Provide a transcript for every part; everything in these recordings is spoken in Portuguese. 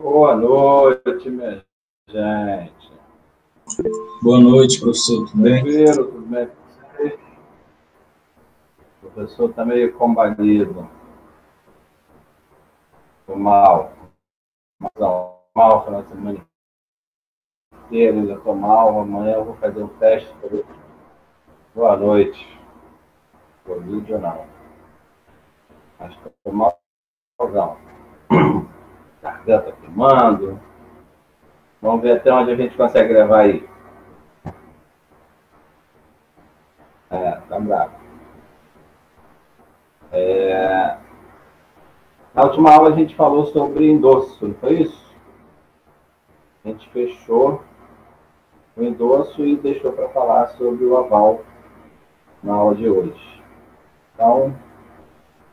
Boa noite, minha gente. Boa noite, professor. Tudo bem? Tranquilo, tudo bem com vocês? O professor está meio combalido. Estou mal. Mal na semana inteira, ainda estou mal. Amanhã eu vou fazer um teste. Boa noite. Covid ou não? Acho que estou malzão. Garganta queimando. Vamos ver até onde a gente consegue levar aí. Tá bravo. Na última aula a gente falou sobre endosso, não foi isso? A gente fechou o endosso e deixou para falar sobre o aval na aula de hoje. Então,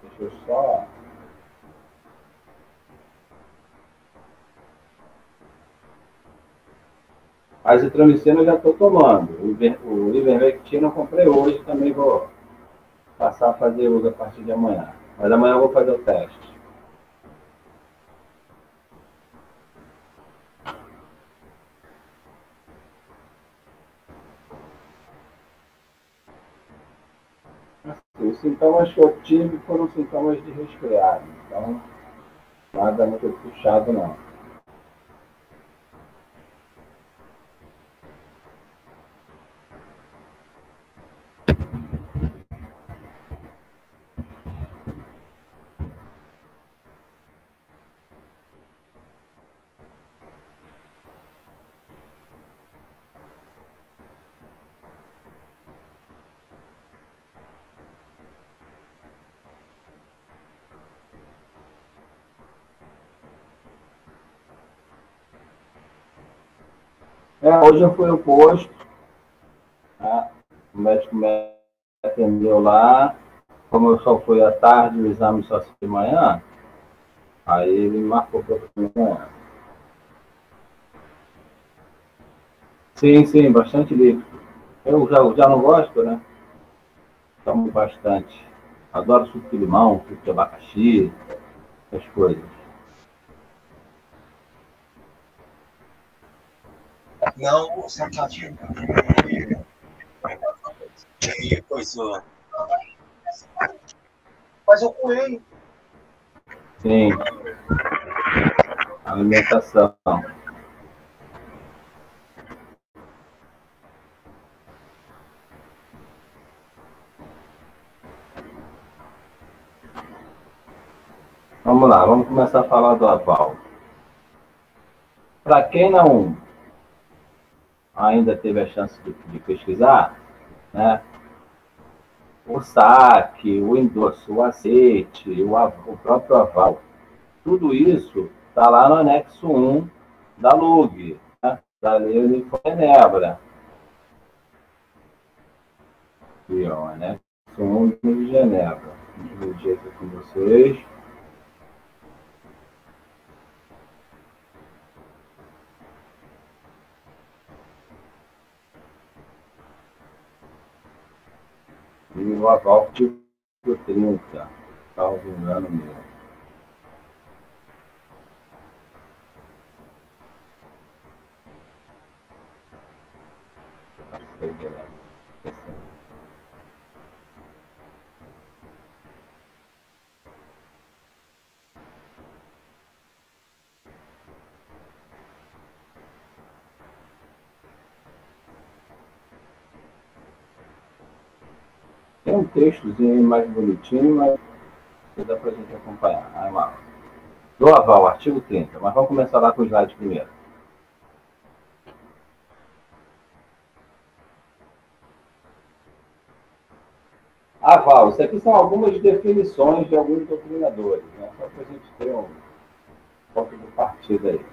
deixa eu só... A azitromicina eu já estou tomando. O ivermectina eu comprei hoje, também vou passar a fazer uso a partir de amanhã. Mas amanhã eu vou fazer o teste. Os sintomas que eu tive foram sintomas de resfriado. Então, nada muito puxado, não. Hoje eu fui ao posto, tá? O médico me atendeu lá. Como eu só fui à tarde, o exame só de manhã, aí ele me marcou para amanhã. Sim, bastante líquido. Eu já não gosto, né? Tomo bastante. Adoro suco de limão, suco de abacaxi, essas coisas. Não, sentadinho. Que coisa. Mas eu coei. Sim. Alimentação. Vamos lá, vamos começar a falar do aval. Para quem não ainda teve a chance de pesquisar, né? O saque, o endosso, o aceite, o próprio aval, tudo isso está lá no anexo 1 da LUG, né? Da Lei Uniforme de Genebra. Aqui, ó, anexo 1 de Genebra. Vou dividir aqui com vocês. E o aval tipo 30, salvo engano meu. Tem um textozinho mais bonitinho, mas dá para a gente acompanhar. Aí lá. Do aval, artigo 30, mas vamos começar lá com o slide primeiro. Aval, isso aqui são algumas definições de alguns doutrinadores, né? Só para a gente ter um ponto de partida aí.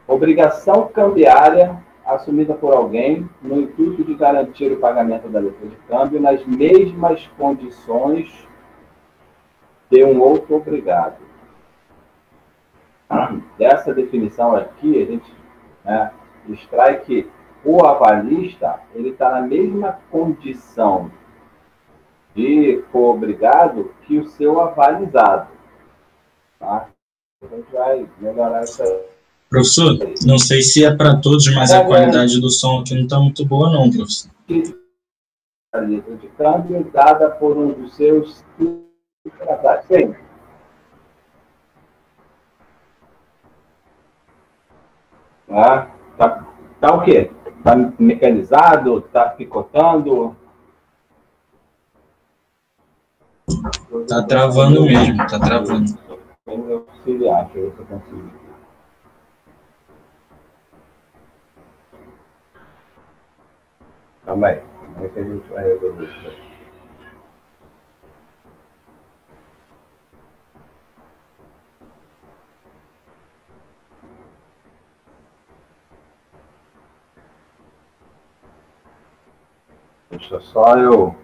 Obrigação cambiária assumida por alguém no intuito de garantir o pagamento da letra de câmbio nas mesmas condições de um outro obrigado. Dessa definição aqui, a gente, né, extrai que o avalista ele está na mesma condição de co-obrigado que o seu avalizado. Tá? A gente vai melhorar isso aí. Professor, não sei se é para todos, mas a qualidade do som aqui não está muito boa, não, professor. A letra de câmbio dada por um dos seus signatários. Sim. Ah, tá o quê? Tá mecanizado? Tá picotando? Tá travando mesmo, tá travando. Vamos auxiliar, deixa eu ver se eu consigo. Calma aí. Como é que a gente vai resolver isso aí? Deixa só eu.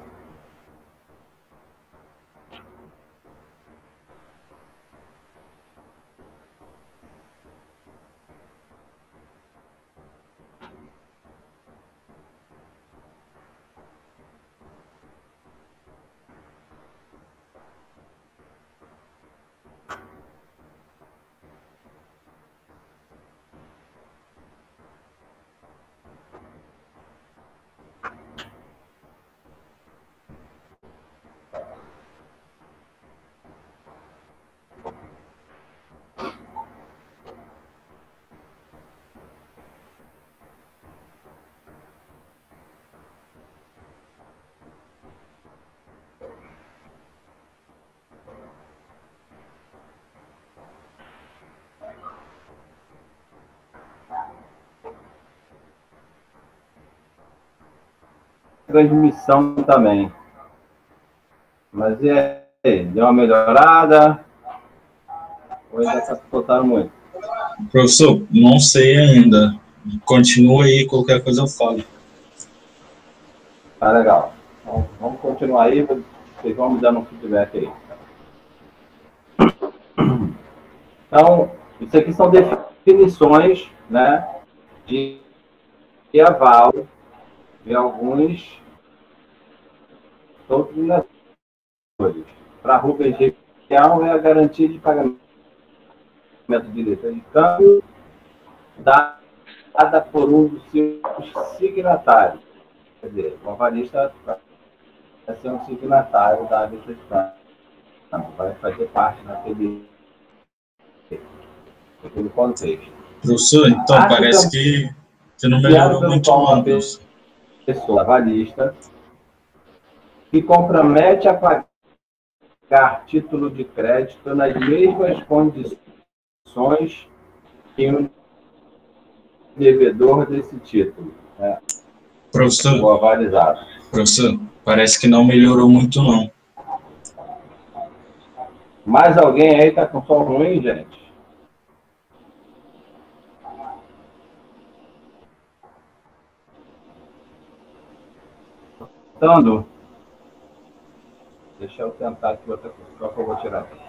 Transmissão também. Mas e aí? Deu uma melhorada? Ou ainda está picotando muito? Professor, não sei ainda. Continua aí, qualquer coisa eu falo. Tá legal. Então, vamos continuar aí, vocês vão me dando um feedback aí. Então, isso aqui são definições, né, de aval de alguns doutrinadores. Para Rubens Requião é a garantia de pagamento de letra de câmbio dada por um dos seus signatários. Quer dizer, o avalista vai ser um signatário da letra de câmbio, vai fazer parte daquele contexto. Professor, então parece que não melhorou muito não, professor. Pessoa avalista que compromete a pagar título de crédito nas mesmas condições que o devedor desse título, né? Professor, O avalizado. professor, parece que não melhorou muito não. Mais alguém aí está com som ruim, gente? Tando? Deixa eu tentar aqui outra coisa. Qual que eu vou tirar aqui?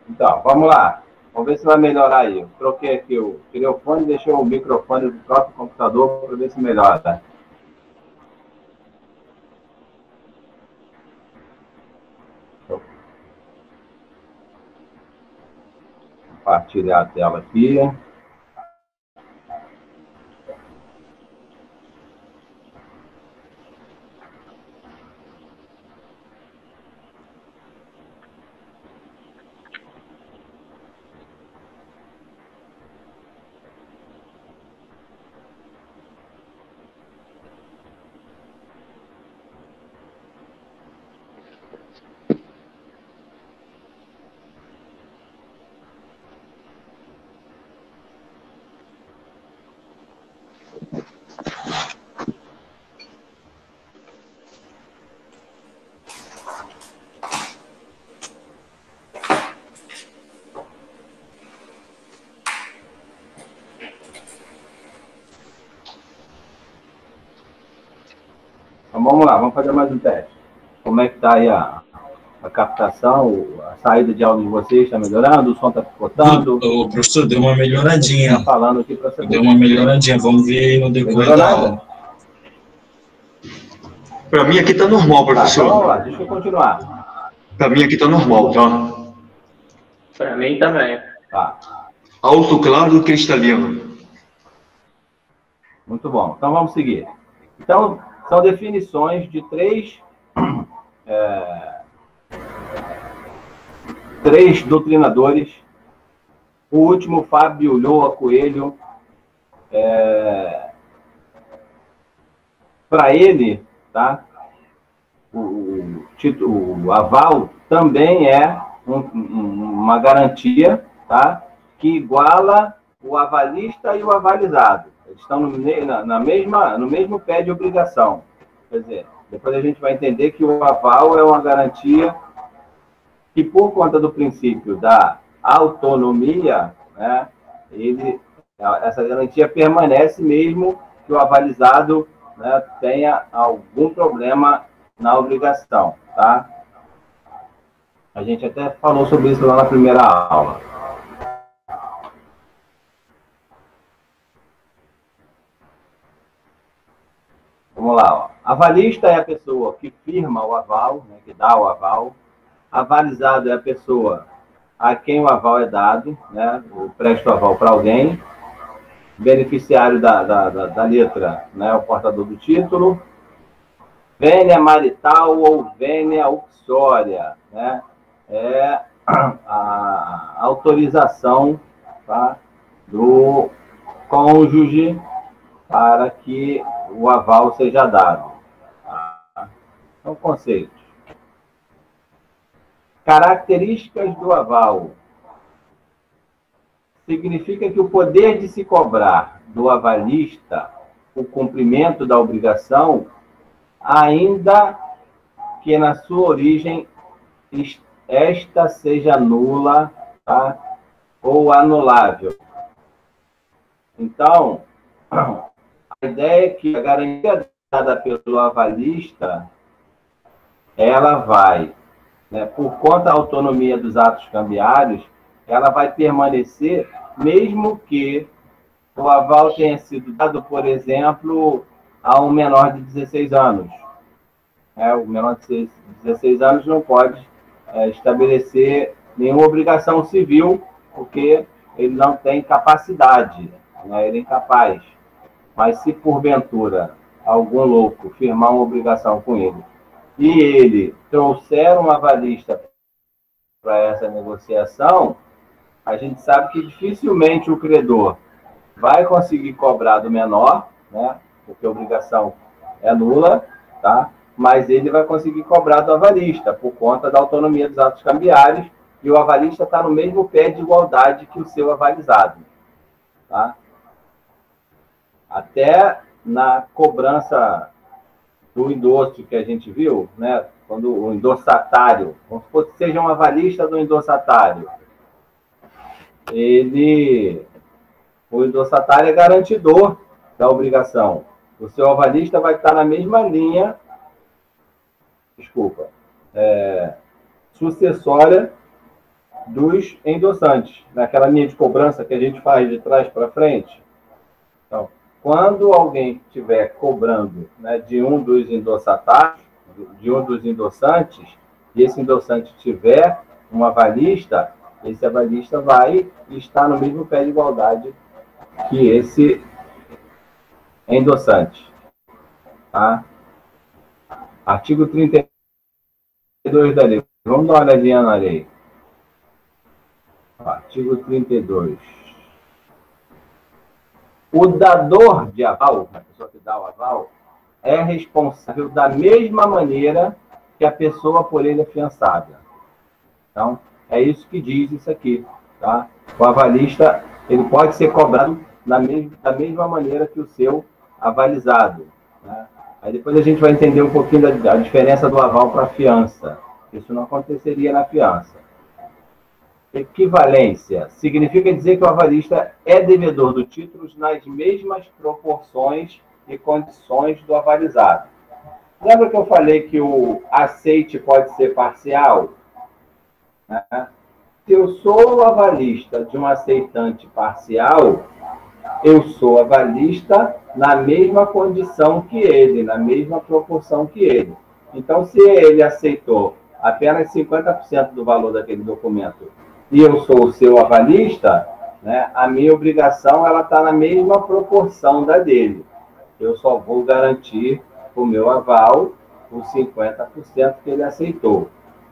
Então, vamos lá. Vamos ver se vai melhorar aí. Eu troquei aqui o telefone e deixei o microfone do próprio computador para ver se melhora. Tá? Deixa eu compartilhar a tela aqui. Então vamos lá, vamos fazer mais um teste. Como é que está aí a captação, a saída de áudio de vocês está melhorando? O som está picotando? O professor deu uma melhoradinha. Está falando aqui para saber. Deu uma melhoradinha, vamos ver aí no decorrer da aula. Para mim aqui tá normal, professor. Tá, vamos lá, deixa eu continuar. Para mim aqui tá normal, tá? Para mim também. Tá. Alto, claro, cristalino. Muito bom. Então vamos seguir. Então, são definições de três doutrinadores. O último, Fábio Ulloa Coelho. Para ele, tá? O aval também é uma garantia, tá? Que iguala o avalista e o avalizado. Eles estão no mesmo pé de obrigação. Quer dizer, depois a gente vai entender que o aval é uma garantia que, por conta do princípio da autonomia, né, essa garantia permanece mesmo que o avalizado, né, tenha algum problema na obrigação, tá? A gente até falou sobre isso lá na primeira aula. Vamos lá, ó. Avalista é a pessoa que firma o aval, né, que dá o aval. Avalizado é a pessoa a quem o aval é dado, né, presta o aval para alguém. Beneficiário da letra, né, o portador do título. Vênia marital ou vênia uxória, né, é a autorização, tá, do cônjuge para que o aval seja dado. Tá? Então, conceitos. Características do aval. Significa que o poder de se cobrar do avalista o cumprimento da obrigação, ainda que na sua origem esta seja nula, tá? Ou anulável. Então, a ideia é que a garantia dada pelo avalista, ela vai, né, por conta da autonomia dos atos cambiários, ela vai permanecer mesmo que o aval tenha sido dado, por exemplo, a um menor de 16 anos. O menor de 16 anos não pode estabelecer nenhuma obrigação civil, porque ele não tem capacidade, né? Ele é incapaz. Mas se porventura algum louco firmar uma obrigação com ele e ele trouxer um avalista para essa negociação, a gente sabe que dificilmente o credor vai conseguir cobrar do menor, né? Porque a obrigação é nula, tá? Mas ele vai conseguir cobrar do avalista, por conta da autonomia dos atos cambiários, e o avalista está no mesmo pé de igualdade que o seu avalizado. Tá? Até na cobrança do endosso que a gente viu, né? Quando o endossatário, vamos supor que seja um avalista do endossatário, o endossatário é garantidor da obrigação. O seu avalista vai estar na mesma linha, sucessória dos endossantes, naquela linha de cobrança que a gente faz de trás para frente. Então, quando alguém estiver cobrando, né, de um dos endossatários, de um dos endossantes, e esse endossante tiver um avalista, esse avalista vai estar no mesmo pé de igualdade que esse endossante. Tá? Artigo 32 da lei. Vamos dar uma olhadinha na lei. Artigo 32. O dador de aval, a pessoa que dá o aval, é responsável da mesma maneira que a pessoa por ele afiançada. Então, é isso que diz isso aqui. Tá? O avalista, ele pode ser cobrado da mesma maneira que o seu avalizado. Né? Aí depois a gente vai entender um pouquinho da diferença do aval para a fiança. Isso não aconteceria na fiança. Equivalência significa dizer que o avalista é devedor do título nas mesmas proporções e condições do avalizado. Lembra que eu falei que o aceite pode ser parcial? Né? Se eu sou avalista de um aceitante parcial, eu sou avalista na mesma condição que ele, na mesma proporção que ele. Então, se ele aceitou apenas 50% do valor daquele documento e eu sou o seu avalista, né, a minha obrigação ela está na mesma proporção da dele. Eu só vou garantir o meu aval, os 50% que ele aceitou.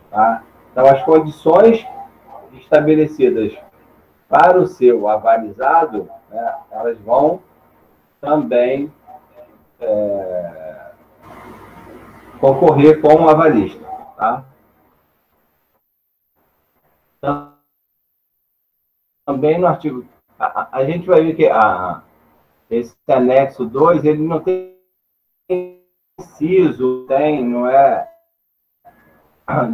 Tá? Então, as condições estabelecidas para o seu avalizado, né, elas vão também concorrer com o avalista. Tá? Também no artigo... A gente vai ver que esse anexo 2, ele não tem inciso, não é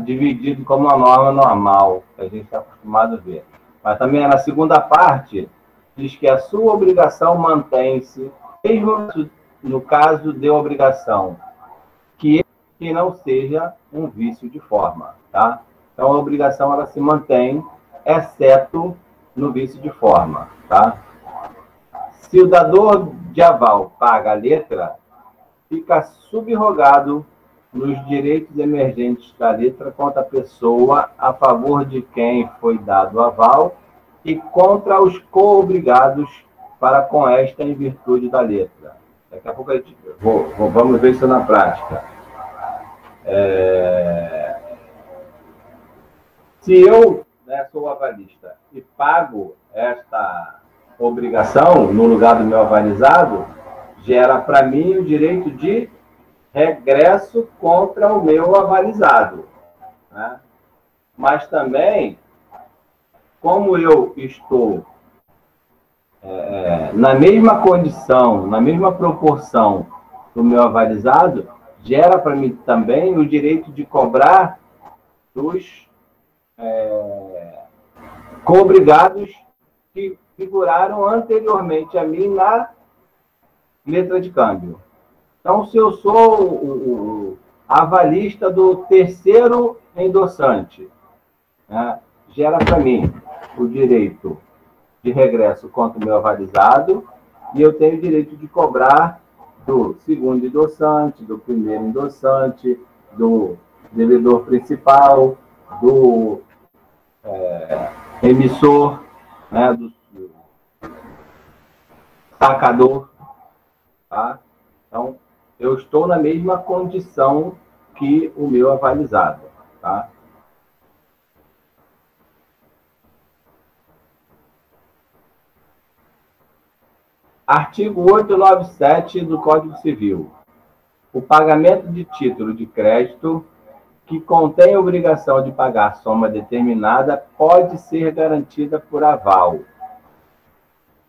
dividido como uma norma normal, que a gente está acostumado a ver. Mas também na segunda parte, diz que a sua obrigação mantém-se, mesmo no caso de obrigação, que não seja um vício de forma. Tá? Então, a obrigação ela se mantém, exceto no vício de forma. Tá? Se o dador de aval paga a letra, fica subrogado nos direitos emergentes da letra contra a pessoa a favor de quem foi dado o aval e contra os co-obrigados para com esta em virtude da letra. Daqui a pouco vamos ver isso na prática. Se eu, né, sou avalista e pago esta obrigação no lugar do meu avalizado, gera para mim o direito de regresso contra o meu avalizado. Né? Mas também, como eu estou na mesma condição, na mesma proporção do meu avalizado, gera para mim também o direito de cobrar dos co-obrigados que figuraram anteriormente a mim na letra de câmbio. Então, se eu sou o avalista do terceiro endossante, né, gera para mim o direito de regresso contra o meu avalizado e eu tenho o direito de cobrar do segundo endossante, do primeiro endossante, do devedor principal, do emissor, né, do sacador. Tá? Então, eu estou na mesma condição que o meu avalizado. Tá? Artigo 897 do Código Civil. O pagamento de título de crédito que contém a obrigação de pagar soma determinada pode ser garantida por aval.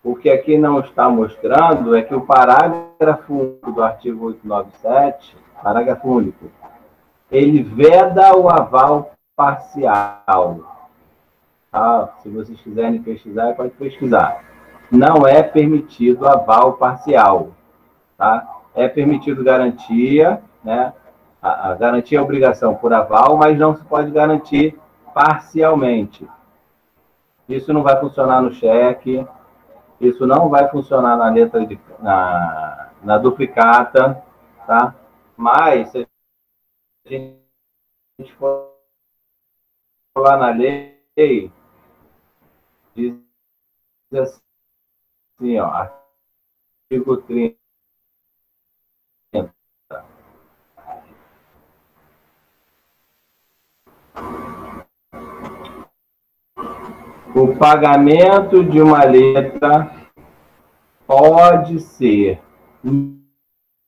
O que aqui não está mostrando é que o parágrafo único do artigo 897, parágrafo único, ele veda o aval parcial. Tá? Se vocês quiserem pesquisar, pode pesquisar. Não é permitido aval parcial. Tá? É permitido garantia, né? A garantia é obrigação por aval, mas não se pode garantir parcialmente. Isso não vai funcionar no cheque, isso não vai funcionar na letra na duplicata, tá? Mas se a gente for lá na lei, diz assim, ó, artigo 30. O pagamento de uma letra pode ser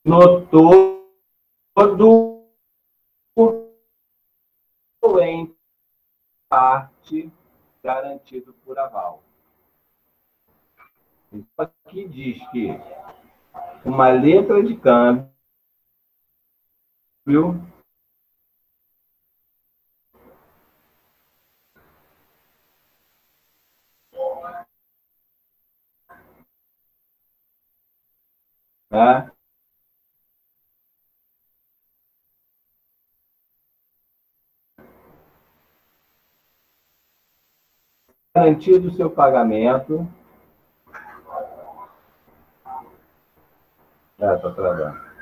no todo ou em parte garantido por aval. Então, aqui diz que uma letra de câmbio né, garantido o seu pagamento. Tá travando.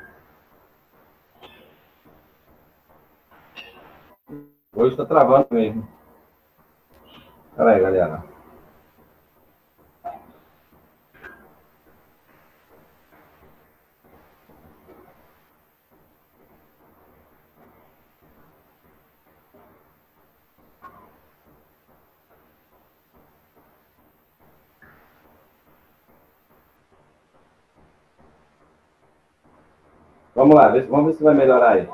Hoje tá travando mesmo. Pera aí, galera. Vamos lá, vamos ver se vai melhorar aí.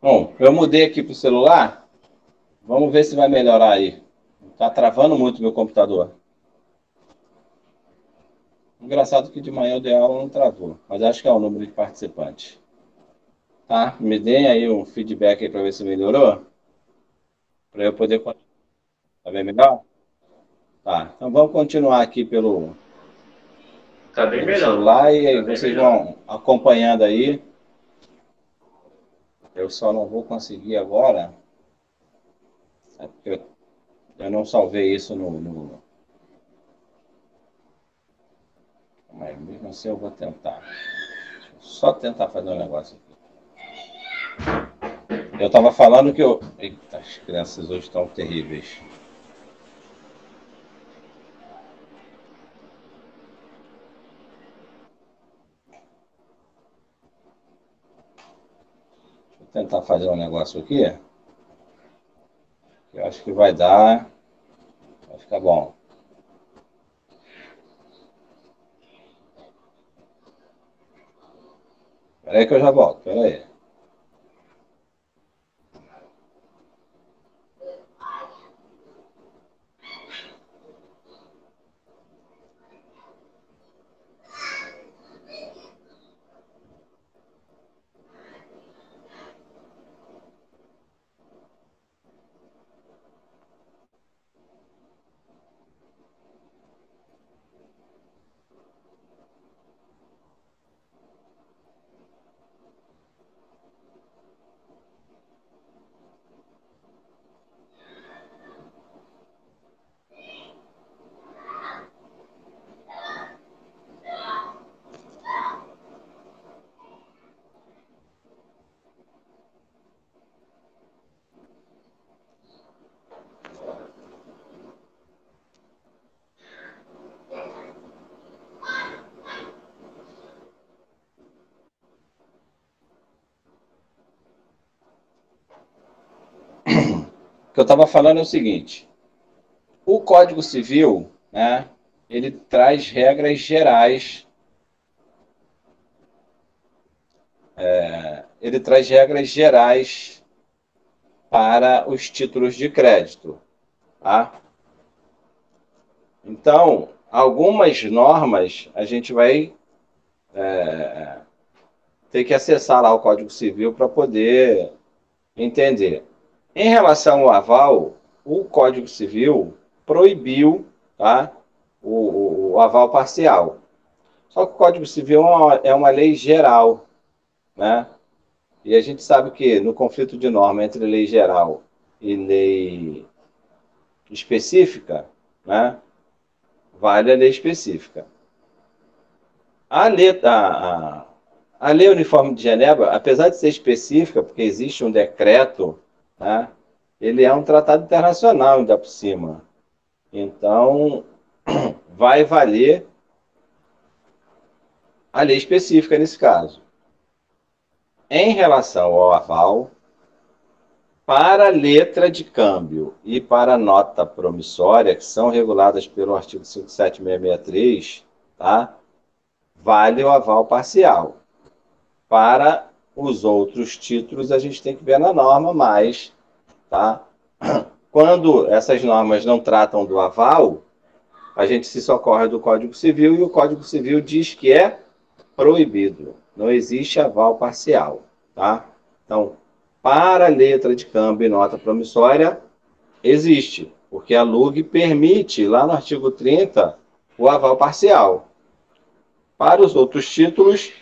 Bom, eu mudei aqui para o celular. Vamos ver se vai melhorar aí. Tá travando muito meu computador. Engraçado que de manhã eu dei aula não travou, mas acho que é o número de participantes. Tá? Me deem aí um feedback aí para ver se melhorou. Para eu poder... Tá bem melhor? Tá. Então vamos continuar aqui pelo Tá bem melhor. celular e aí Tá bem vocês melhor. vão acompanhando aí. Eu só não vou conseguir agora, porque eu não salvei isso no... Mas mesmo assim eu vou tentar. Deixa eu só tentar fazer um negócio aqui. Eu estava falando que eu... Eita, as crianças hoje estão terríveis. Vou tentar fazer um negócio aqui. Que eu acho que vai dar. Vai ficar bom. Espera aí que eu já volto. Espera aí. O que eu estava falando é o seguinte. O Código Civil, né, ele traz regras gerais. Ele traz regras gerais para os títulos de crédito, tá? Então, algumas normas a gente vai ter que acessar lá o Código Civil para poder entender. Em relação ao aval, o Código Civil proibiu, tá, o aval parcial. Só que o Código Civil é uma lei geral, né? E a gente sabe que no conflito de norma entre lei geral e lei específica, né, vale a lei específica. A lei uniforme de Genebra, apesar de ser específica, porque existe um decreto, né, ele é um tratado internacional ainda por cima. Então, vai valer a lei específica nesse caso. Em relação ao aval, Para a letra de câmbio e para a nota promissória, que são reguladas pelo artigo 57663, tá? Vale o aval parcial. Para os outros títulos, a gente tem que ver na norma, mas, tá? Quando essas normas não tratam do aval, a gente se socorre do Código Civil, e o Código Civil diz que é proibido. Não existe aval parcial, tá? Então, para a letra de câmbio e nota promissória, existe, porque a LUG permite, lá no artigo 30, o aval parcial. Para os outros títulos,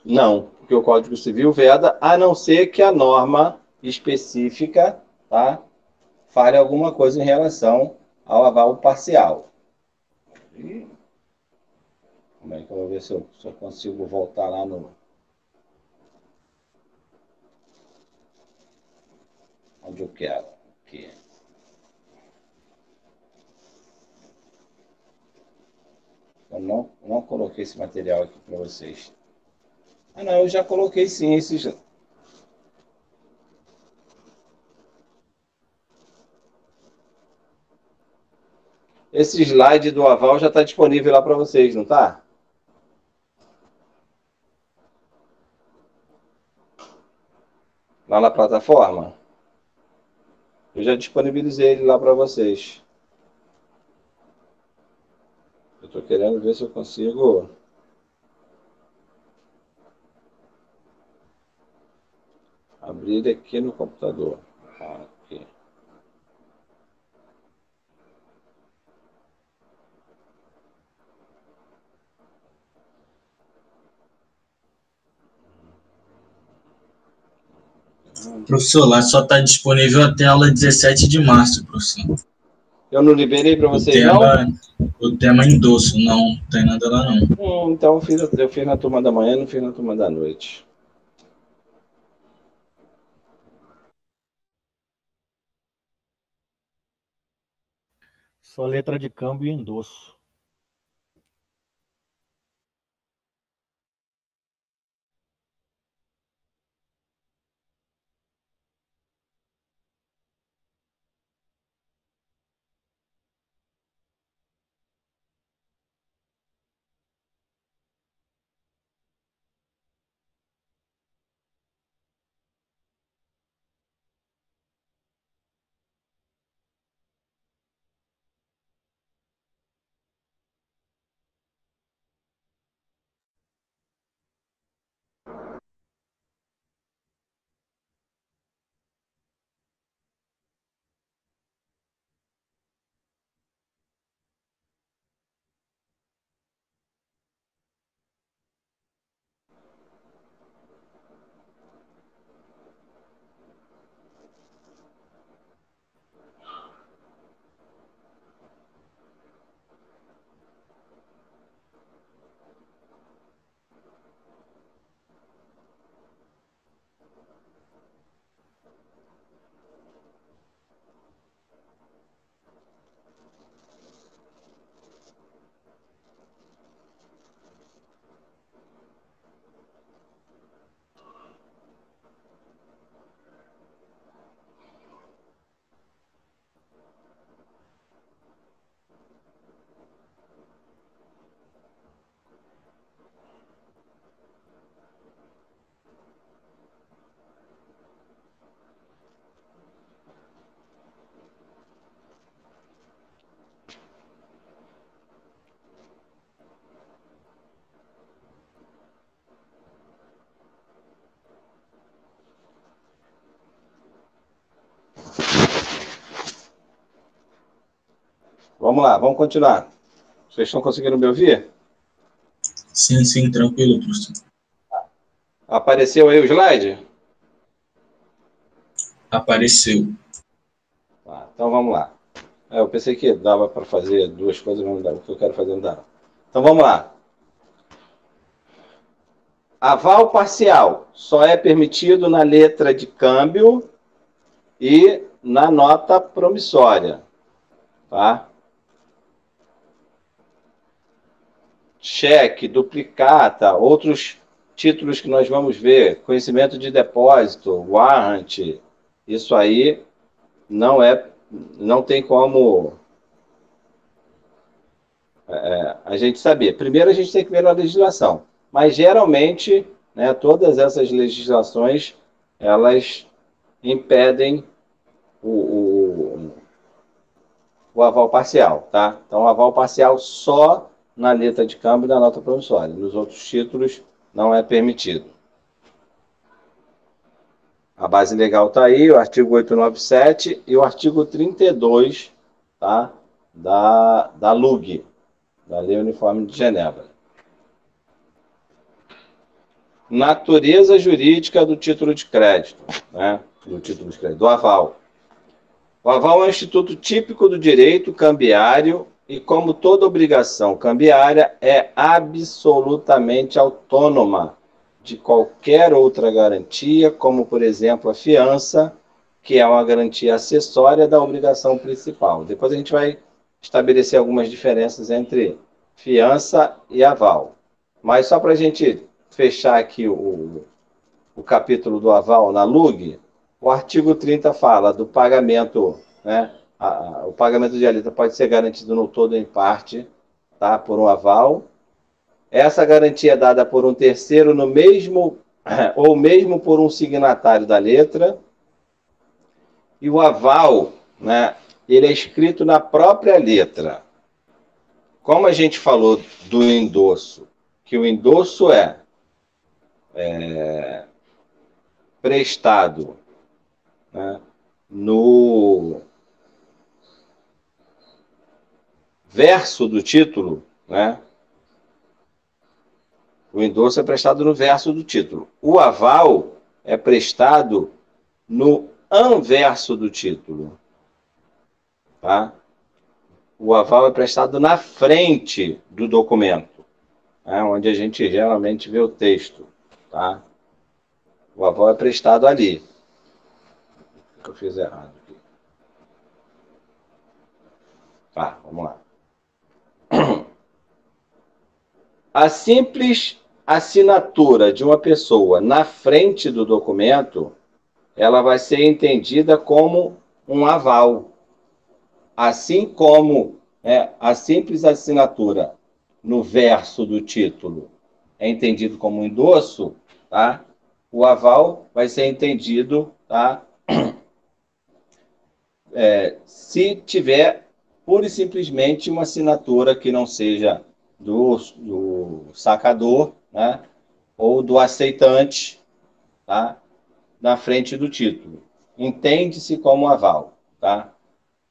não, porque o Código Civil veda, a não ser que a norma específica, tá, fale alguma coisa em relação ao aval parcial. E como é que eu vou ver se eu consigo voltar lá no... onde eu quero. Aqui. Eu não coloquei esse material aqui para vocês. Ah, não, eu já coloquei sim esses... Esse slide do aval já está disponível lá para vocês, não está? Lá na plataforma? Eu já disponibilizei ele lá para vocês. Eu estou querendo ver se eu consigo... abrir aqui no computador. Aqui. Professor, lá só está disponível até a aula 17 de março, professor. Eu não liberei para vocês, não? O tema endosso, não tem nada lá, não. Então eu fiz na turma da manhã, não fiz na turma da noite. Só letra de câmbio e endosso. Vamos lá, vamos continuar. Vocês estão conseguindo me ouvir? Sim, tranquilo, professor. Apareceu aí o slide? Apareceu. Tá, então vamos lá. Eu pensei que dava para fazer duas coisas, mas não dava. O que eu quero fazer não dá. Então vamos lá. Aval parcial só é permitido na letra de câmbio e na nota promissória. Tá? Cheque, duplicata, outros títulos que nós vamos ver, conhecimento de depósito, warrant, Isso aí não tem como a gente saber. Primeiro a gente tem que ver a legislação, mas geralmente, né, todas essas legislações elas impedem o aval parcial, tá? Então, o aval parcial só na letra de câmbio e na nota promissória. Nos outros títulos não é permitido. A base legal está aí, o artigo 897 e o artigo 32, tá? Da LUG, da Lei Uniforme de Genebra. Natureza jurídica do título de crédito, né? Do aval. O aval é um instituto típico do direito cambiário e, como toda obrigação cambiária, é absolutamente autônoma de qualquer outra garantia, como, por exemplo, a fiança, que é uma garantia acessória da obrigação principal. Depois a gente vai estabelecer algumas diferenças entre fiança e aval. Mas só para a gente fechar aqui o capítulo do aval na LUG, o artigo 30 fala do pagamento, né? O pagamento de alíquota pode ser garantido no todo ou em parte, tá? Por um aval. Essa garantia é dada por um terceiro no mesmo ou mesmo por um signatário da letra. E o aval, né? Ele é escrito na própria letra. Como a gente falou do endosso, que o endosso é prestado, né, no verso do título, né? O endosso é prestado no verso do título. O aval é prestado no anverso do título, tá? O aval é prestado na frente do documento, né, onde a gente geralmente vê o texto, tá? O aval é prestado ali. O que eu fiz errado aqui? Tá, vamos lá. A simples assinatura de uma pessoa na frente do documento, ela vai ser entendida como um aval. Assim como a simples assinatura no verso do título é entendido como um endosso, tá? O aval vai ser entendido, tá? Se tiver pura e simplesmente uma assinatura que não seja do sacador, né? Ou do aceitante, tá? Na frente do título. Entende-se como aval, tá?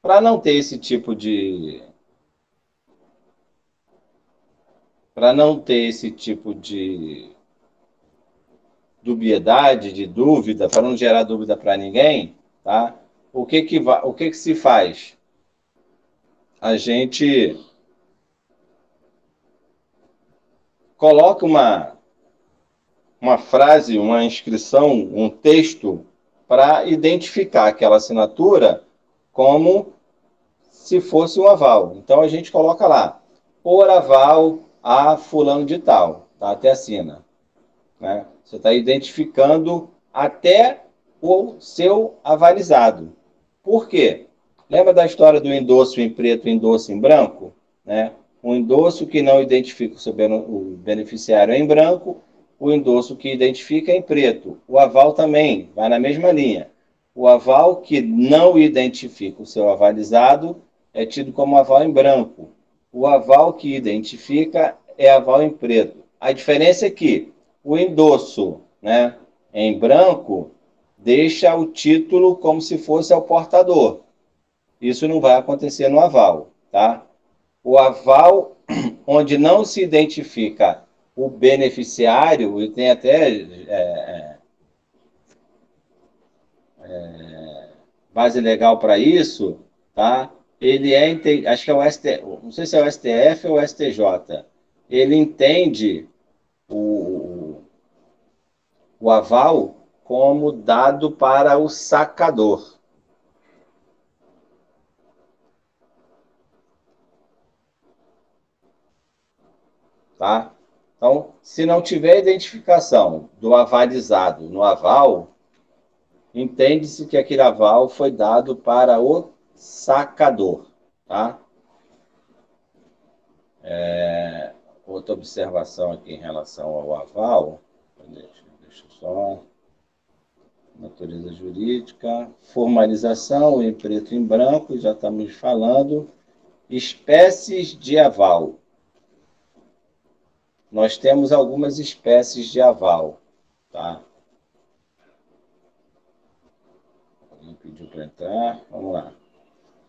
Para não ter esse tipo de dubiedade, de dúvida, para não gerar dúvida para ninguém, tá? O que se faz? A gente coloca uma frase, uma inscrição, um texto para identificar aquela assinatura como se fosse um aval. Então a gente coloca lá, por aval a fulano de tal, tá? Até assina, né? Você está identificando até o seu avalizado. Por quê? Lembra da história do endosso em preto e endosso em branco? Né? Um endosso que não identifica o beneficiário é em branco, o endosso que identifica é em preto. O aval também vai na mesma linha. O aval que não identifica o seu avalizado é tido como aval em branco. O aval que identifica é aval em preto. A diferença é que o endosso, né, em branco deixa o título como se fosse ao portador. Isso não vai acontecer no aval, tá? O aval, onde não se identifica o beneficiário, e tem até base legal para isso, tá? Ele acho que é o STF, não sei se é o STF ou o STJ. Ele entende o aval como dado para o sacador. Tá? Então, se não tiver identificação do avalizado no aval, entende-se que aquele aval foi dado para o sacador, tá? Outra observação aqui em relação ao aval, deixa eu só... Natureza jurídica, formalização em preto e em branco, já estamos falando. Espécies de aval. Nós temos algumas espécies de aval, tá? Alguém pediu para entrar, vamos lá.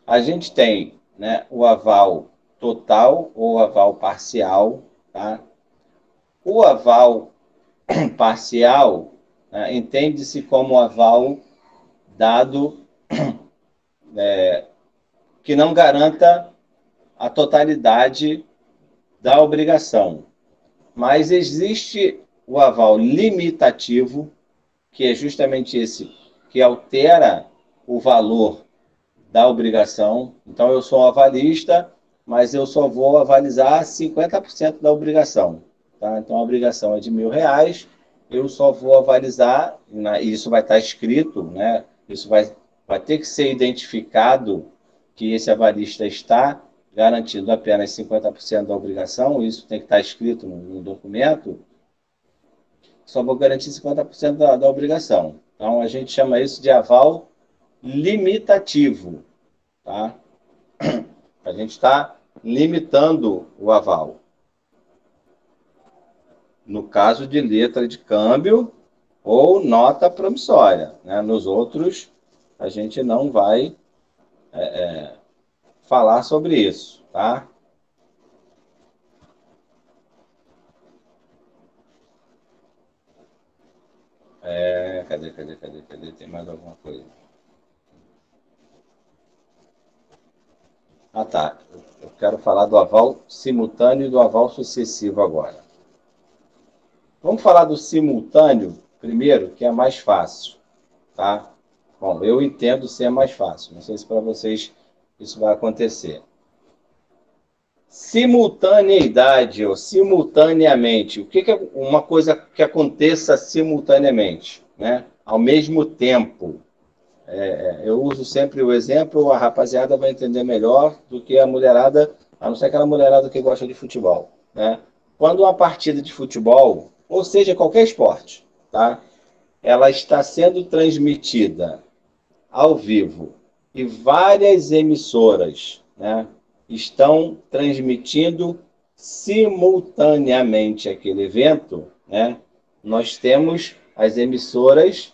A gente tem, né, o aval total ou aval parcial, tá? O aval parcial, né, entende-se como aval dado que não garanta a totalidade da obrigação. Mas existe o aval limitativo, que é justamente esse, que altera o valor da obrigação. Então, eu sou um avalista, mas eu só vou avalizar 50% da obrigação. Tá? Então, a obrigação é de R$1.000, eu só vou avalizar, e isso vai estar escrito, né? Isso vai ter que ser identificado que esse avalista está garantindo apenas 50% da obrigação, isso tem que estar escrito no documento, só vou garantir 50% da obrigação. Então, a gente chama isso de aval limitativo, tá? A gente está limitando o aval. No caso de letra de câmbio ou nota promissória, né? Nos outros, a gente não vai falar sobre isso, tá? Cadê? Tem mais alguma coisa? Ah, tá. Eu quero falar do aval simultâneo e do aval sucessivo agora. Vamos falar do simultâneo primeiro, que é mais fácil, tá? Bom, eu entendo ser mais fácil. Não sei se para vocês isso vai acontecer. Simultaneidade ou simultaneamente. O que é uma coisa que aconteça simultaneamente, né? Ao mesmo tempo. Eu uso sempre o exemplo, a rapaziada vai entender melhor do que a mulherada, a não ser aquela mulherada que gosta de futebol, né? Quando uma partida de futebol, ou seja, qualquer esporte, tá? Ela está sendo transmitida ao vivo e várias emissoras, né, estão transmitindo simultaneamente aquele evento, né? Nós temos as emissoras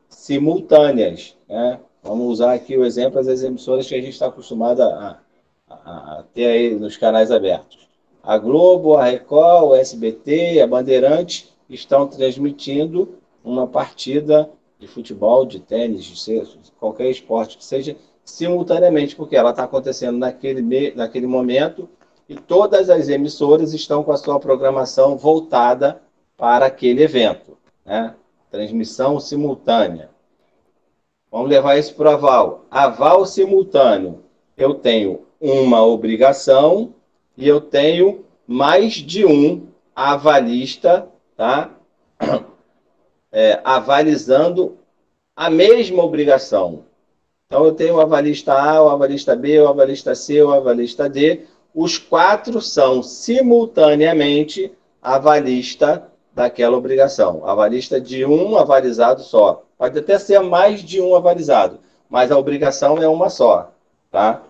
simultâneas, né? Vamos usar aqui o exemplo das emissoras que a gente está acostumado a ter aí nos canais abertos. A Globo, a Record, o SBT, a Bandeirantes estão transmitindo uma partida de futebol, de tênis, de qualquer esporte que seja, simultaneamente, porque ela está acontecendo naquele momento e todas as emissoras estão com a sua programação voltada para aquele evento, né? Transmissão simultânea. Vamos levar isso para o aval. Aval simultâneo. Eu tenho uma obrigação e eu tenho mais de um avalista, tá? Avalizando a mesma obrigação. Então, eu tenho o avalista A, o avalista B, o avalista C, o avalista D. Os 4 são, simultaneamente, avalista daquela obrigação. Avalista de um avalizado só. Pode até ser mais de um avalizado, mas a obrigação é uma só, tá?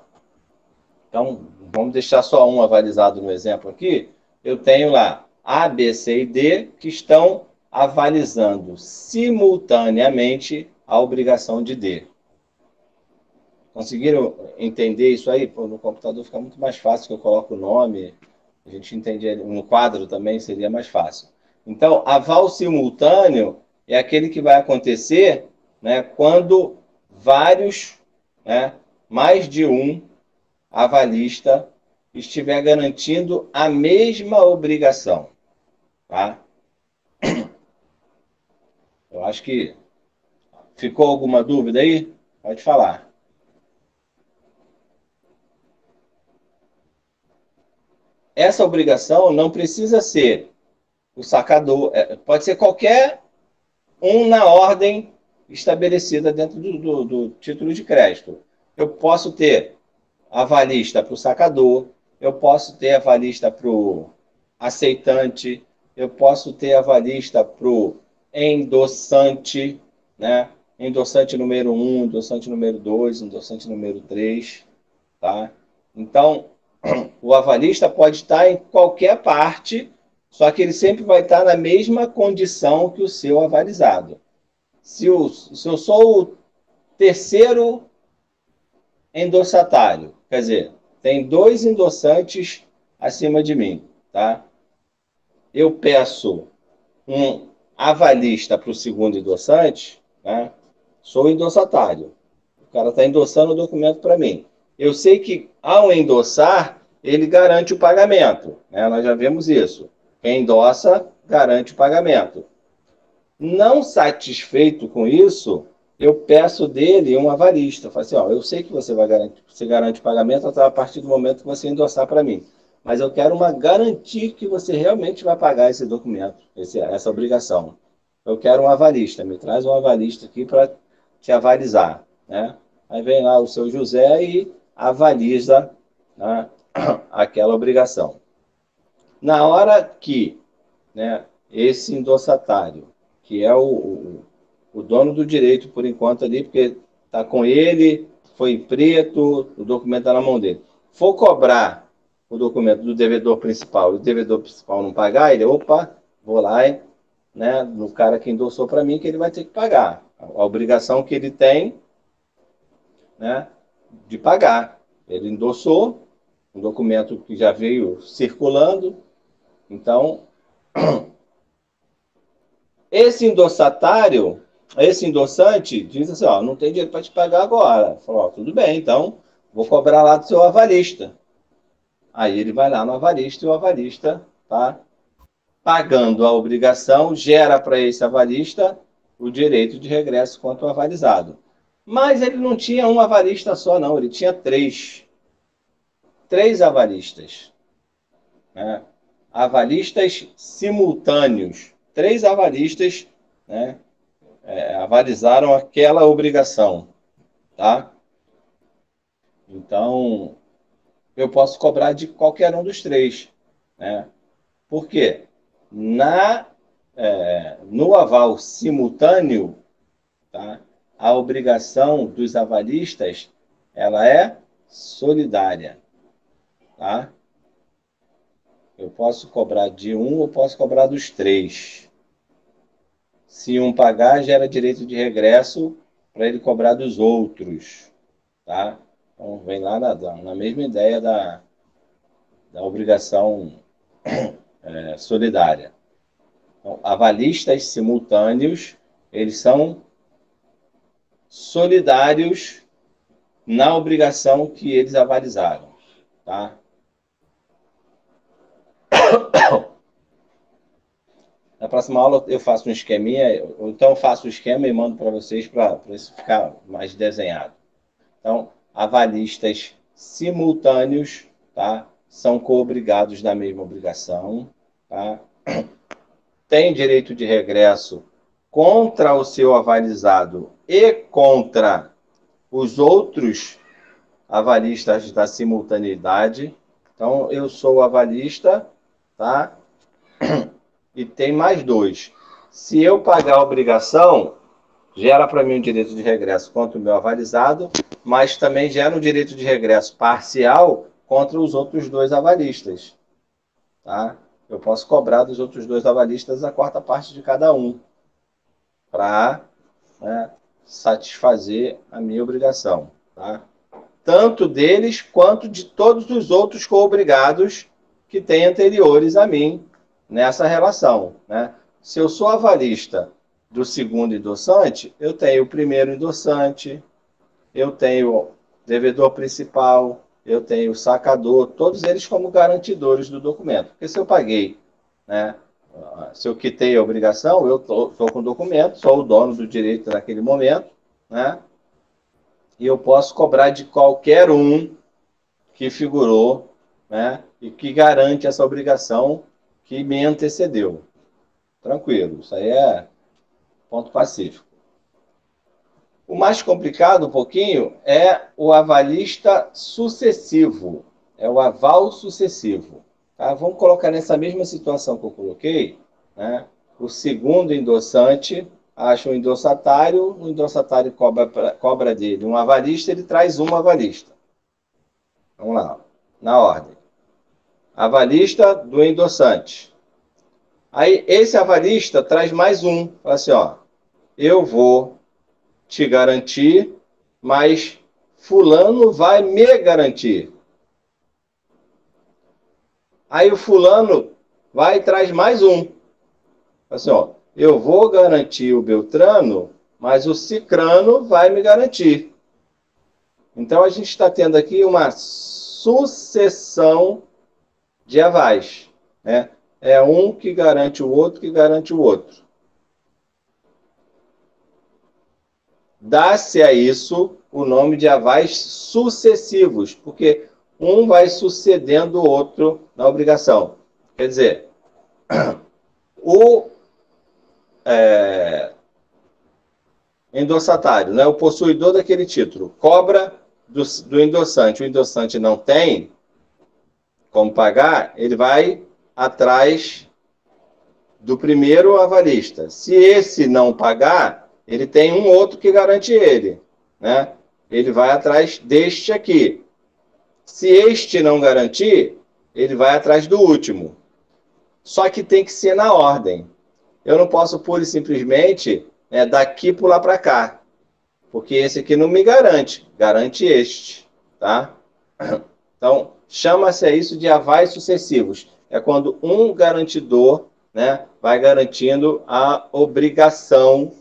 Então, vamos deixar só um avalizado no exemplo aqui. Eu tenho lá A, B, C e D que estão avalizando simultaneamente a obrigação de D. Conseguiram entender isso aí? Pô, no computador fica muito mais fácil, que eu coloco o nome, a gente entende no quadro também, seria mais fácil. Então, aval simultâneo é aquele que vai acontecer, né, quando vários, né, mais de um avalista estiver garantindo a mesma obrigação. Tá? Eu acho que ficou alguma dúvida aí? Pode falar. Essa obrigação não precisa ser o sacador, pode ser qualquer um na ordem estabelecida dentro do título de crédito. Eu posso ter avalista para o sacador, eu posso ter avalista para o aceitante, eu posso ter avalista para o endossante, né? Endossante número 1, endossante número 2, endossante número 3, tá? Então, o avalista pode estar em qualquer parte, só que ele sempre vai estar na mesma condição que o seu avalizado. Se eu sou o terceiro endossatário, quer dizer, tem 2 endossantes acima de mim, tá? Eu peço um avalista para o segundo endossante, né? Sou endossatário. O cara está endossando o documento para mim. Eu sei que, ao endossar, ele garante o pagamento, né? Nós já vimos isso. Quem endossa, garante o pagamento. Não satisfeito com isso, eu peço dele um avalista. Eu falo assim, ó, eu sei que você garante o pagamento a partir do momento que você endossar para mim. Mas eu quero uma garantia que você realmente vai pagar esse documento, essa obrigação. Eu quero um avalista. Me traz um avalista aqui para te avalizar, né? Aí vem lá o seu José e avaliza, né, aquela obrigação. Na hora que, né, esse endossatário, que é o dono do direito por enquanto ali, porque está com ele, foi em preto, o documento está na mão dele, for cobrar o documento do devedor principal e o devedor principal não pagar, ele, opa, vou lá, né, no cara que endossou para mim, que ele vai ter que pagar. A obrigação que ele tem, né, de pagar. Ele endossou um documento que já veio circulando, então esse endossatário, esse endossante, diz assim, ó, não tem dinheiro para te pagar agora. Falou, ó, tudo bem, então vou cobrar lá do seu avalista. Aí ele vai lá no avalista e o avalista tá pagando a obrigação, gera para esse avalista o direito de regresso quanto ao avalizado. Mas ele não tinha um avalista só, não, ele tinha 3. 3 avalistas, né? Avalistas simultâneos. 3 avalistas, né, avalizaram aquela obrigação, tá? Então, eu posso cobrar de qualquer um dos 3, né? Por quê? No aval simultâneo, tá, a obrigação dos avalistas, ela é solidária, tá? Eu posso cobrar de um, eu posso cobrar dos 3. Se um pagar, gera direito de regresso para ele cobrar dos outros, tá? Então, vem lá na mesma ideia da obrigação solidária. Então, avalistas simultâneos, eles são solidários na obrigação que eles avalizaram, tá? Na próxima aula eu faço um esqueminha, ou então eu faço o esquema e mando para vocês para isso ficar mais desenhado. Então, avalistas simultâneos, tá, são coobrigados da mesma obrigação, tá? Tem direito de regresso contra o seu avalizado e contra os outros avalistas da simultaneidade. Então, eu sou o avalista, tá? E tem mais 2. Se eu pagar a obrigação, gera para mim um direito de regresso contra o meu avalizado, mas também gera um direito de regresso parcial contra os outros 2 avalistas, tá? Eu posso cobrar dos outros 2 avalistas a 4ª parte de cada um, para, né, satisfazer a minha obrigação, tá? Tanto deles quanto de todos os outros coobrigados que têm anteriores a mim nessa relação, né? Se eu sou avalista do segundo endossante, eu tenho o primeiro endossante, eu tenho o devedor principal, eu tenho o sacador, todos eles como garantidores do documento. Porque se eu paguei, né, se eu quitei a obrigação, eu estou com o documento, sou o dono do direito naquele momento, né? E eu posso cobrar de qualquer um que figurou, né, e que garante essa obrigação que me antecedeu. Tranquilo, isso aí é ponto pacífico. O mais complicado, um pouquinho, é o avalista sucessivo. É o aval sucessivo. Tá? Vamos colocar nessa mesma situação que eu coloquei, né? O segundo endossante acha um endossatário, o endossatário cobra dele um avalista, ele traz um avalista. Vamos lá, na ordem. Avalista do endossante. Aí, esse avalista traz mais um. Fala assim, ó, eu vou te garantir, mas fulano vai me garantir. Aí o fulano vai e traz mais um. Assim, ó, eu vou garantir o Beltrano, mas o Cicrano vai me garantir. Então a gente está tendo aqui uma sucessão de avais, né? É um que garante o outro, que garante o outro. Dá-se a isso o nome de avais sucessivos, porque um vai sucedendo o outro na obrigação. Quer dizer, o endossatário, né, o possuidor daquele título, cobra do endossante. O endossante não tem como pagar, ele vai atrás do primeiro avalista. Se esse não pagar, ele tem um outro que garante ele, né? Ele vai atrás deste aqui. Se este não garantir, ele vai atrás do último. Só que tem que ser na ordem. Eu não posso pura e simplesmente daqui pular para cá, porque esse aqui não me garante, garante este, tá? Então, chama-se isso de avais sucessivos. É quando um garantidor, né, vai garantindo a obrigação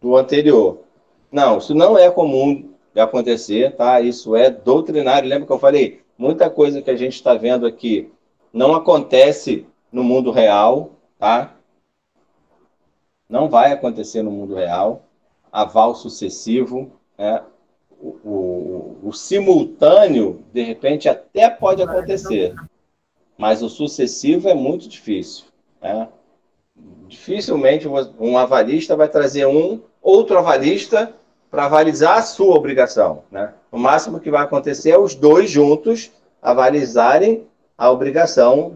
do anterior. Não, isso não é comum de acontecer, tá? Isso é doutrinário. Lembra que eu falei? Muita coisa que a gente está vendo aqui não acontece no mundo real, tá? Não vai acontecer no mundo real. Aval sucessivo, né? O simultâneo, de repente, até pode acontecer, mas o sucessivo é muito difícil, né? Dificilmente um avalista vai trazer outro avalista para avalizar a sua obrigação, né? O máximo que vai acontecer é os dois juntos avalizarem a obrigação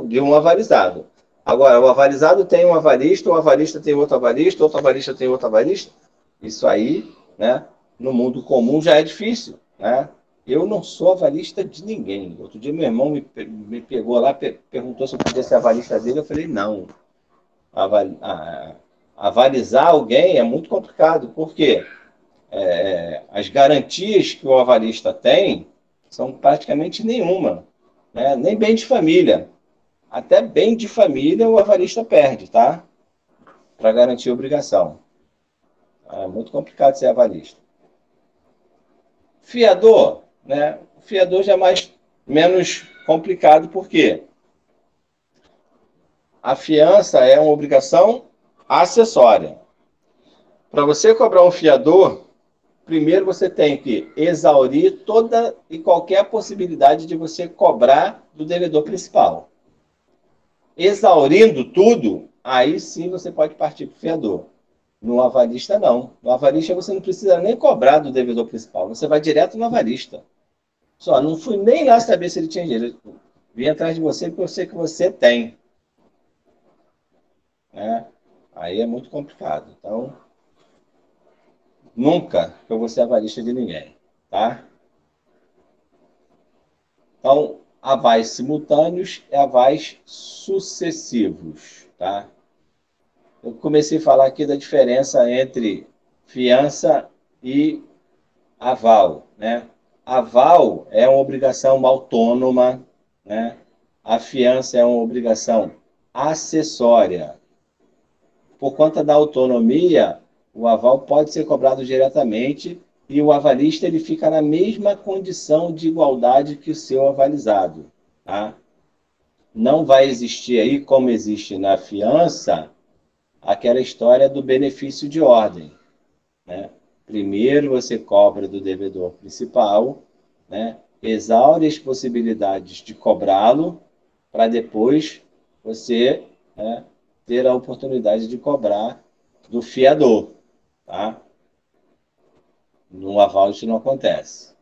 de um avalizado. Agora, o avalizado tem um avalista, o avalista tem outro avalista tem outro avalista. Isso aí, né, no mundo comum já é difícil, né? Eu não sou avalista de ninguém. Outro dia meu irmão me pegou lá, perguntou se eu podia ser avalista dele, eu falei, não. Avalizar alguém é muito complicado, porque as garantias que o avalista tem são praticamente nenhuma, né? Nem bem de família. Até bem de família o avalista perde, tá? Para garantir a obrigação. É muito complicado ser avalista. Fiador, né? O fiador já é menos complicado, por quê? A fiança é uma obrigação acessória. Para você cobrar um fiador, primeiro você tem que exaurir toda e qualquer possibilidade de você cobrar do devedor principal. Exaurindo tudo, aí sim você pode partir para o fiador. No avalista, não. No avalista você não precisa nem cobrar do devedor principal, você vai direto no avalista. Só, não fui nem lá saber se ele tinha dinheiro. Vim atrás de você porque eu sei que você tem. Né? Aí é muito complicado. Então, nunca eu vou ser avalista de ninguém. Tá? Então, avais simultâneos e avais sucessivos. Tá? Eu comecei a falar aqui da diferença entre fiança e aval. Né? Aval é uma obrigação autônoma, né? A fiança é uma obrigação acessória. Por conta da autonomia, o aval pode ser cobrado diretamente e o avalista ele fica na mesma condição de igualdade que o seu avalizado. Tá? Não vai existir aí, como existe na fiança, aquela história do benefício de ordem. Né? Primeiro você cobra do devedor principal, né? Exaure as possibilidades de cobrá-lo, para depois você, né, ter a oportunidade de cobrar do fiador. Tá? No aval isso não acontece.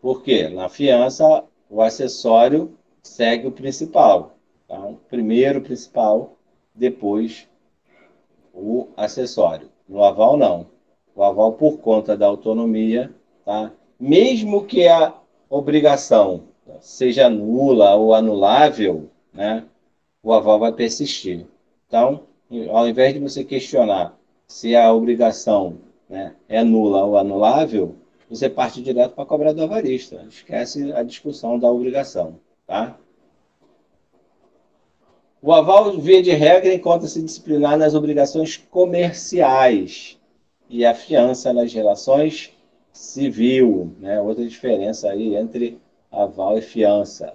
Por quê? Na fiança, o acessório segue o principal. Tá? Primeiro o principal, depois o acessório. No aval, não. O aval, por conta da autonomia, tá? Mesmo que a obrigação seja nula ou anulável, né? O aval vai persistir. Então, ao invés de você questionar se a obrigação, né, é nula ou anulável, você parte direto para cobrar do avarista. Esquece a discussão da obrigação. Tá? O aval, via de regra, encontra-se disciplinar nas obrigações comerciais e a fiança nas relações civil. Né? Outra diferença aí entre aval e fiança.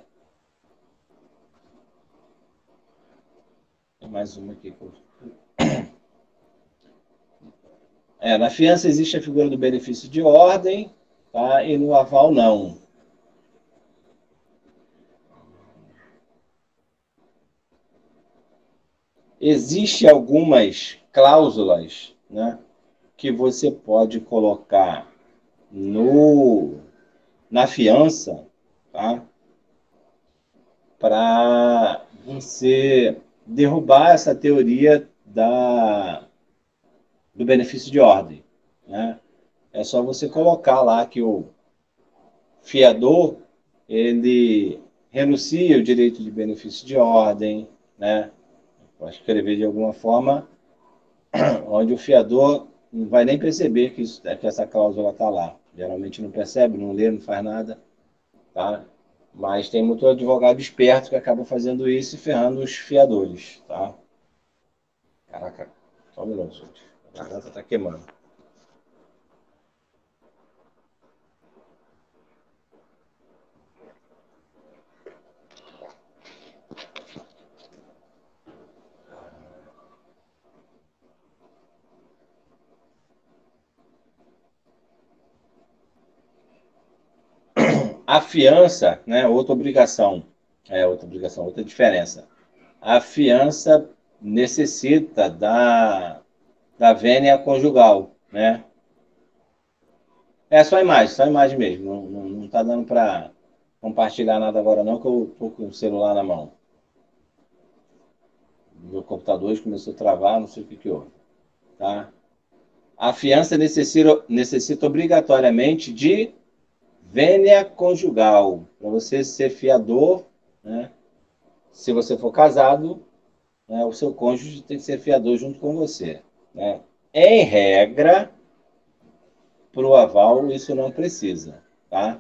Tem mais uma aqui. Na fiança existe a figura do benefício de ordem, tá? E no aval não. Existem algumas cláusulas, né, que você pode colocar na fiança, tá? Para você derrubar essa teoria do benefício de ordem. Né? É só você colocar lá que o fiador ele renuncia o direito de benefício de ordem, né? Pode escrever de alguma forma onde o fiador não vai nem perceber que essa cláusula está lá. Geralmente não percebe, não lê, não faz nada. Tá? Mas tem muito advogado esperto que acaba fazendo isso e ferrando os fiadores. Tá? Caraca, só um minuto, gente. A garganta está queimando. A fiança, né, outra diferença. A fiança necessita da vênia conjugal, né? Só a imagem mesmo. Não tá dando para compartilhar nada agora não, que eu tô com o celular na mão. Meu computador hoje começou a travar, não sei o que houve. Tá? A fiança necessita obrigatoriamente de vênia conjugal. Para você ser fiador, né? Se você for casado, né, o seu cônjuge tem que ser fiador junto com você. Né? Em regra, para o aval, isso não precisa. Tá?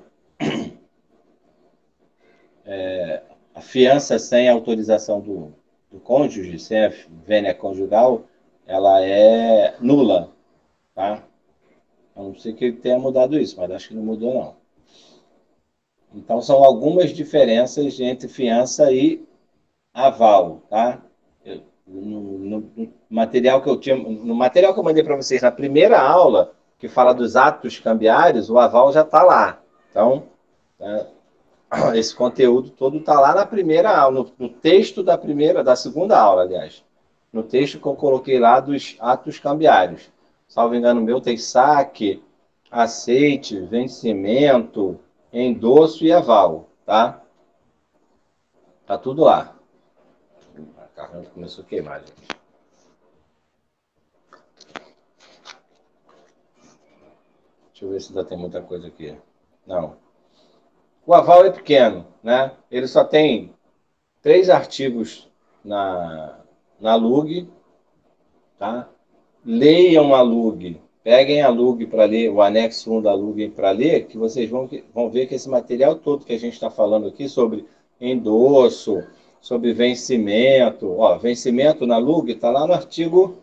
A fiança sem autorização do cônjuge, sem a vênia conjugal, ela é nula. Tá? A não ser que ele tenha mudado isso, mas acho que não mudou, não. Então, são algumas diferenças entre fiança e aval. Tá? No material que eu mandei para vocês na primeira aula, que fala dos atos cambiários, o aval já está lá. Então, esse conteúdo todo está lá na primeira aula, no texto da segunda aula, aliás. No texto que eu coloquei lá dos atos cambiários. Salvo engano meu, tem saque, aceite, vencimento, endosso e aval, tá? Tá tudo lá. A carne começou a queimar, gente. Deixa eu ver se ainda tem muita coisa aqui. Não. O aval é pequeno, né? Ele só tem 3 artigos na LUG, tá? Leiam a LUG, peguem a LUG para ler, o anexo 1 da LUG para ler, que vocês vão ver que esse material todo que a gente está falando aqui sobre endosso, sobre vencimento, vencimento na LUG está lá no artigo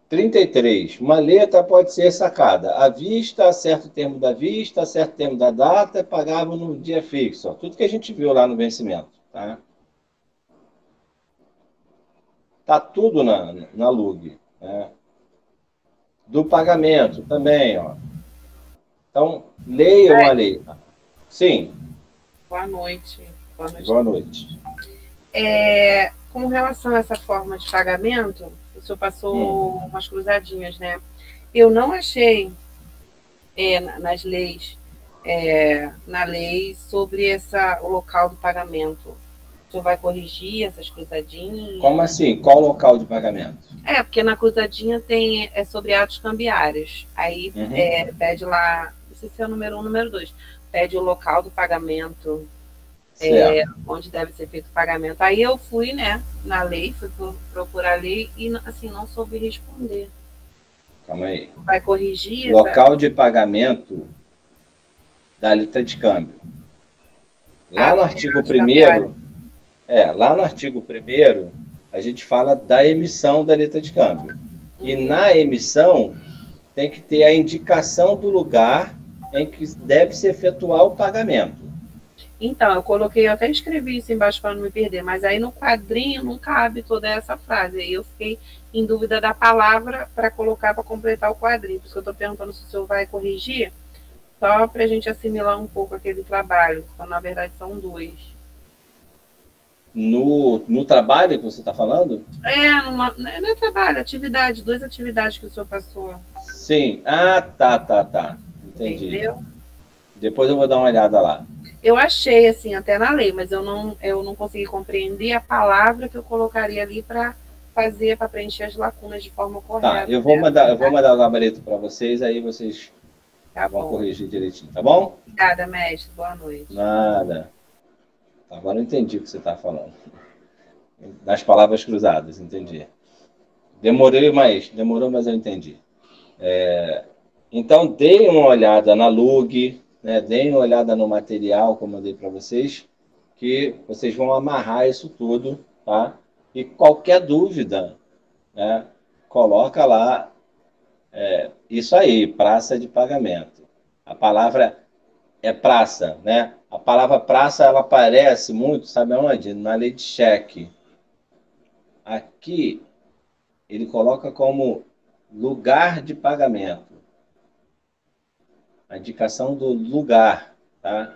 33. Uma letra pode ser sacada à vista, certo termo da vista, certo termo da data, pagável no dia fixo. Tudo que a gente viu lá no vencimento. Tá tudo na LUG. Né? Do pagamento também. Então, leiam a lei. Sim. Boa noite. Boa noite. Com relação a essa forma de pagamento, o senhor passou umas cruzadinhas, né? Eu não achei nas leis, na lei sobre o local do pagamento. O senhor vai corrigir essas cruzadinhas? Como assim? Qual local de pagamento? Porque na cruzadinha é sobre atos cambiários. Aí pede lá, não sei se é o número 1 ou número 2, pede o local do pagamento, onde deve ser feito o pagamento. Aí eu fui, né, na lei, fui procurar a lei e, assim, não soube responder. Calma aí. Vai corrigir? Local de pagamento da letra de câmbio. Lá no artigo 1º, lá no artigo 1º, a gente fala da emissão da letra de câmbio. E na emissão, tem que ter a indicação do lugar em que deve se efetuar o pagamento. Então, eu até escrevi isso embaixo para não me perder, mas aí no quadrinho não cabe toda essa frase. Aí eu fiquei em dúvida da palavra para colocar, para completar o quadrinho. Por isso que eu estou perguntando se o senhor vai corrigir, só para a gente assimilar um pouco aquele trabalho. Então, na verdade, são 2. No trabalho que você está falando? Não é trabalho, atividade, 2 atividades que o senhor passou. Sim. Ah, tá. Entendi. Entendeu? Depois eu vou dar uma olhada lá. Eu achei, assim, até na lei, mas eu não consegui compreender a palavra que eu colocaria ali para preencher as lacunas de forma correta. Tá, eu vou mandar o gabarito para vocês, aí vocês vão corrigir direitinho, tá bom? Obrigada, mestre. Boa noite. Nada. Agora eu entendi o que você está falando. Das palavras cruzadas, entendi. Demorou, mas eu entendi. Então, deem uma olhada na LUG, né? Deem uma olhada no material que eu mandei para vocês, que vocês vão amarrar isso tudo, tá? E qualquer dúvida, né? Coloca lá, isso aí, praça de pagamento. A palavra é praça, né? A palavra praça, ela aparece muito, sabe aonde? Na lei de cheque. Aqui, ele coloca como lugar de pagamento. A indicação do lugar, tá?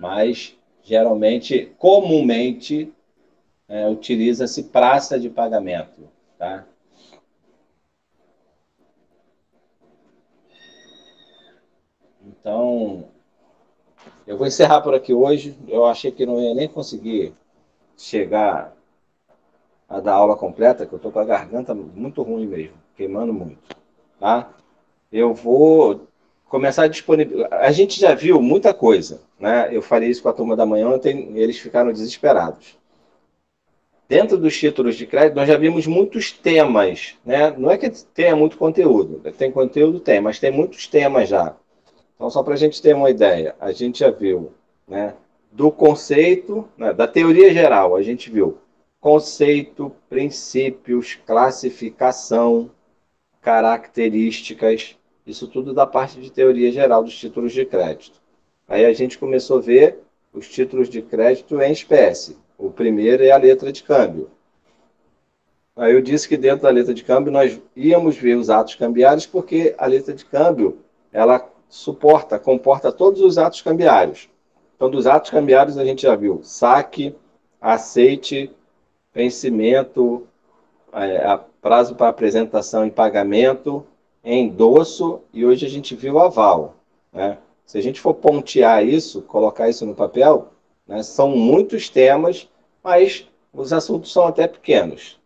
Mas, geralmente, comumente, utiliza-se praça de pagamento, tá? Então, eu vou encerrar por aqui hoje. Eu achei que não ia nem conseguir chegar a dar aula completa, que eu estou com a garganta muito ruim mesmo, queimando muito, tá? Eu vou começar a disponibilizar. A gente já viu muita coisa, né? Eu falei isso com a turma da manhã ontem, eles ficaram desesperados. Dentro dos títulos de crédito, nós já vimos muitos temas, né? Não é que tenha muito conteúdo, tem conteúdo, tem, mas tem muitos temas já. Então, só para a gente ter uma ideia, a gente já viu, né, do conceito, né, da teoria geral, a gente viu conceito, princípios, classificação, características, isso tudo da parte de teoria geral dos títulos de crédito. Aí a gente começou a ver os títulos de crédito em espécie. O primeiro é a letra de câmbio. Aí eu disse que dentro da letra de câmbio nós íamos ver os atos cambiários, porque a letra de câmbio, ela comporta todos os atos cambiários. Então, dos atos cambiários a gente já viu saque, aceite, vencimento, prazo para apresentação e pagamento, endosso, e hoje a gente viu aval, né? Se a gente for pontear isso, colocar isso no papel, né, são muitos temas, mas os assuntos são até pequenos.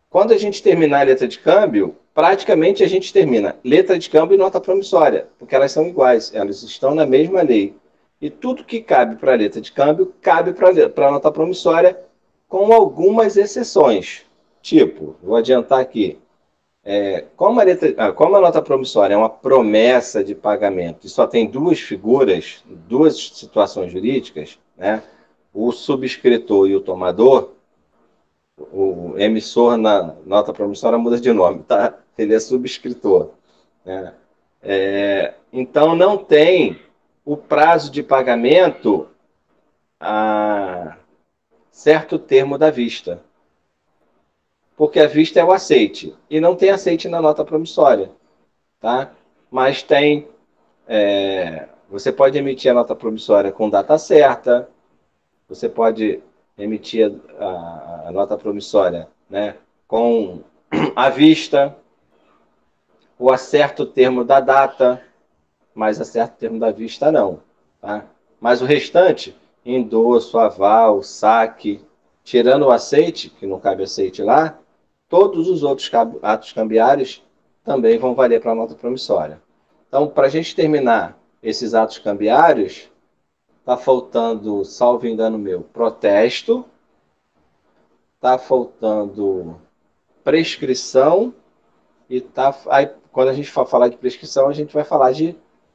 Quando a gente terminar a letra de câmbio, praticamente a gente termina letra de câmbio e nota promissória, porque elas são iguais, elas estão na mesma lei. E tudo que cabe para a letra de câmbio, cabe para a nota promissória, com algumas exceções. Tipo, vou adiantar aqui, como a nota promissória é uma promessa de pagamento e só tem 2 figuras, 2 situações jurídicas, né? O subscritor e o tomador, o emissor na nota promissória muda de nome, tá? Ele é subscritor, né? Então, não tem o prazo de pagamento a certo termo da vista. Porque a vista é o aceite. E não tem aceite na nota promissória, tá? Mas tem... você pode emitir a nota promissória com data certa, você pode emitir a nota promissória, né, com a vista, o acerto termo da data, mas acerta o termo da vista não. Tá? Mas o restante, endosso, aval, saque, tirando o aceite, que não cabe aceite lá, todos os outros atos cambiários também vão valer para a nota promissória. Então, para a gente terminar esses atos cambiários, está faltando, salvo engano meu, protesto, está faltando prescrição, e aí, quando a gente for falar de prescrição, a gente vai falar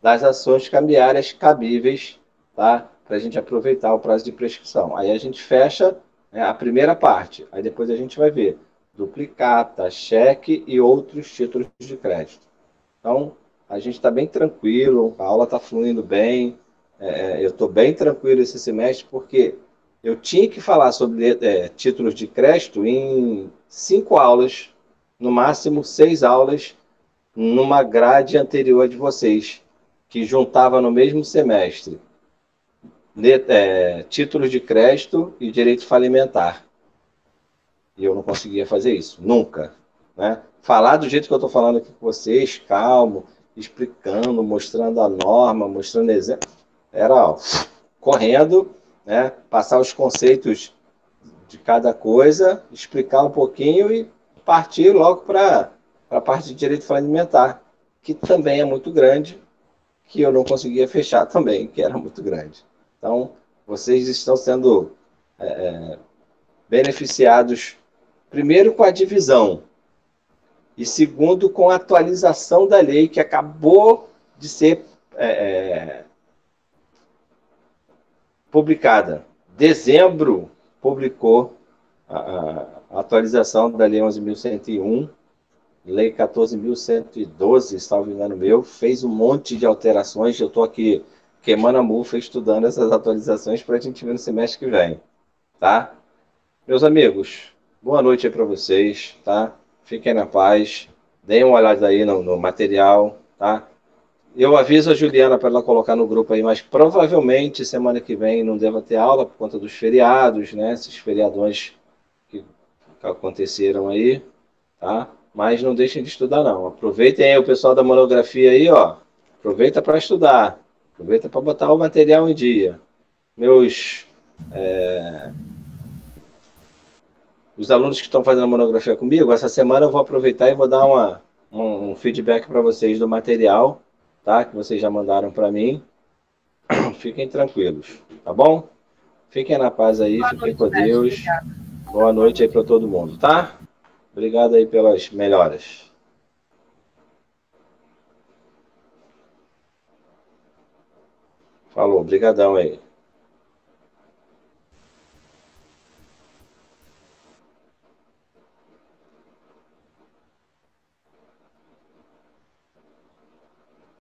das ações cambiárias cabíveis, tá? Para a gente aproveitar o prazo de prescrição. Aí a gente fecha, né, a primeira parte, aí depois a gente vai ver duplicata, cheque e outros títulos de crédito. Então, a gente está bem tranquilo, a aula está fluindo bem, eu estou bem tranquilo esse semestre, porque eu tinha que falar sobre títulos de crédito em 5 aulas, no máximo 6 aulas, numa grade anterior de vocês, que juntava no mesmo semestre títulos de crédito e direito falimentar. E eu não conseguia fazer isso, nunca. Né? Falar do jeito que eu estou falando aqui com vocês, calmo, explicando, mostrando a norma, mostrando exemplo, era correndo, né? Passar os conceitos de cada coisa, explicar um pouquinho e partir logo para a parte de direito falimentar, que também é muito grande, que eu não conseguia fechar também, que era muito grande. Então, vocês estão sendo beneficiados, primeiro, com a divisão, e segundo, com a atualização da lei, que acabou de ser publicada. Dezembro publicou a atualização da Lei 11.101, Lei 14.112, salvo engano meu, fez um monte de alterações. Eu estou aqui queimando a mufa, estudando essas atualizações para a gente ver no semestre que vem. Tá? Meus amigos, boa noite aí para vocês, tá? Fiquem na paz, deem uma olhada aí no material, tá? Eu aviso a Juliana para ela colocar no grupo aí, mas provavelmente semana que vem não deva ter aula por conta dos feriados, né? Esses feriadões que aconteceram aí, tá? Mas não deixem de estudar, não. Aproveitem aí o pessoal da monografia aí, ó. Aproveita para estudar. Aproveita para botar o material em dia. Os alunos que estão fazendo a monografia comigo, essa semana eu vou aproveitar e vou dar um feedback para vocês do material, tá? Que vocês já mandaram para mim. Fiquem tranquilos, tá bom? Fiquem na paz aí, fiquem com Deus. Boa noite aí para todo mundo, tá? Obrigado aí pelas melhoras. Falou, brigadão aí.